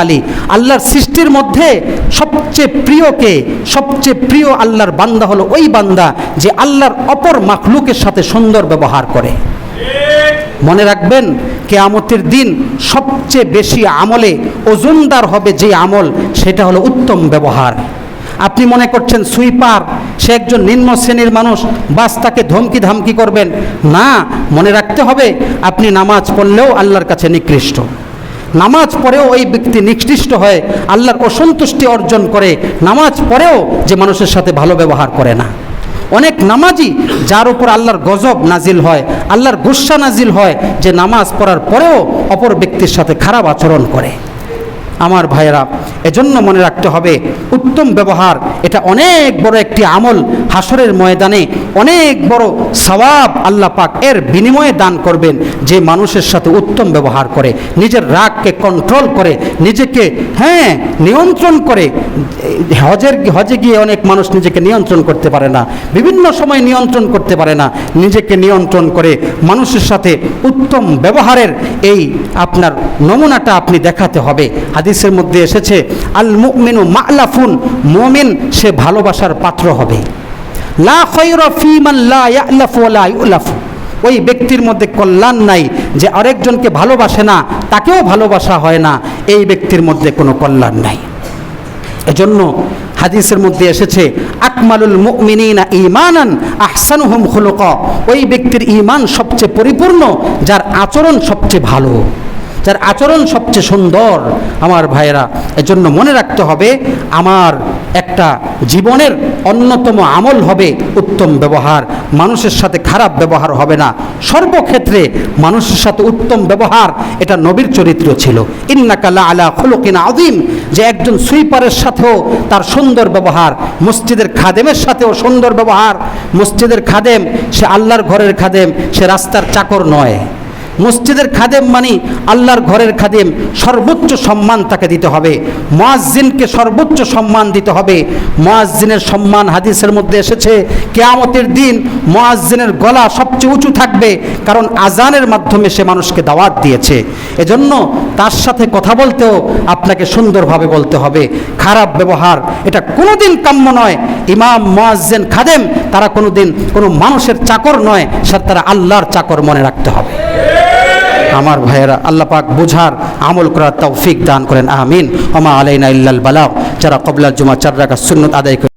আলী আল্লাহর সৃষ্টির মধ্যে সবচেয়ে প্রিয়কে, সবচেয়ে প্রিয় আল্লাহর বান্দা হলো ওই বান্দা যে আল্লাহর অপর মাখলুকের সাথে সুন্দর ব্যবহার করে। মনে রাখবেন, কিয়ামতের দিন সবচেয়ে বেশি আমলে ওজনদার হবে যে আমল, সেটা হলো উত্তম ব্যবহার। আপনি মনে করছেন সুইপার সে একজন নিম্ন শ্রেণীর মানুষ, বাস তাকে ধমকি ধামকি করবেন না। মনে রাখতে হবে আপনি নামাজ পড়লেও আল্লাহর কাছে নিকৃষ্ট, নামাজ পড়েও ওই ব্যক্তি নিকৃষ্ট হয়ে আল্লাহর অসন্তুষ্টি অর্জন করে, নামাজ পড়েও যে মানুষের সাথে ভালো ব্যবহার করে না। অনেক নামাজি যার উপর আল্লাহর গজব নাজিল হয়, আল্লাহর গুস্সা নাজিল হয়, যে নামাজ পড়ার পরেও অপর ব্যক্তির সাথে খারাপ আচরণ করে। আমার ভাইয়েরা, এজন্য মনে রাখতে হবে উত্তম ব্যবহার এটা অনেক বড় একটি আমল। হাসরের ময়দানে অনেক বড় সওয়াব আল্লাহ পাক এর বিনিময়ে দান করবেন যে মানুষের সাথে উত্তম ব্যবহার করে, নিজের রাগকে কন্ট্রোল করে, নিজেকে নিয়ন্ত্রণ করে। হজে গিয়ে অনেক মানুষ নিজেকে নিয়ন্ত্রণ করতে পারে না, বিভিন্ন সময় নিয়ন্ত্রণ করতে পারে না, নিজেকে নিয়ন্ত্রণ করে মানুষের সাথে উত্তম ব্যবহারের এই আপনার নমুনাটা আপনি দেখাতে হবে। হাদিসের মধ্যে এসেছে আল মুমিনু মা'লাফুন, মুমিন সে ভালোবাসার পাত্র হবে। লা খায়রা ফী মান লা ইয়া'লাফু ওয়া লা ইউলাফু, ওই ব্যক্তির মধ্যে কল্যাণ নাই যে আরেকজনকে ভালোবাসে না, তাকেও ভালোবাসা হয় না, এই ব্যক্তির মধ্যে কোনো কল্যাণ নাই। এজন্য হাদিসের মধ্যে এসেছে আকমালুল মুমিনিনা ঈমানান আহসানুহুম খুলুকা, ওই ব্যক্তির ঈমান সবচেয়ে পরিপূর্ণ যার আচরণ সবচেয়ে ভালো, যার আচরণ সবচেয়ে সুন্দর। আমার ভাইয়েরা, এজন্য মনে রাখতে হবে আমার একটা জীবনের অন্যতম আমল হবে উত্তম ব্যবহার। মানুষের সাথে খারাপ ব্যবহার হবে না, সর্বক্ষেত্রে মানুষের সাথে উত্তম ব্যবহার, এটা নবীর চরিত্র ছিল। ইন্নাকা লা আলা খুলুকিন আযীম, যে একজন সুইপারের সাথেও তার সুন্দর ব্যবহার, মসজিদের খাদেমের সাথেও সুন্দর ব্যবহার। মসজিদের খাদেম সে আল্লাহর ঘরের খাদেম, সে রাস্তার চাকর নয়। মসজিদের খাদেম মানে আল্লাহর ঘরের খাদেম, সর্বোচ্চ সম্মান তাকে দিতে হবে। মুয়াজ্জিনকে সর্বোচ্চ সম্মান দিতে হবে। মুয়াজ্জিনের সম্মান হাদিসের মধ্যে এসেছে কিয়ামতের দিন মুয়াজ্জিনের গলা সবচেয়ে উঁচু থাকবে, কারণ আজানের মাধ্যমে সে মানুষকে দাওয়াত দিয়েছে। এজন্য তার সাথে কথা বলতেও আপনাকে সুন্দরভাবে বলতে হবে। খারাপ ব্যবহার এটা কোনোদিন কাম্য নয়। ইমাম, মুয়াজ্জিন, খাদেম তারা কোনোদিন কোনো মানুষের চাকর নয়, তারা আল্লাহর চাকর, মনে রাখতে হবে। আমার ভাইয়েরা, আল্লাহ পাক বুঝার আমল করার তৌফিক দান করেন, আমিন। ওমা আলাইনা ইল্লাল বালাগ। যারা ক্বাবলাল জুমা 4 রাকাত সুন্নাত আদায়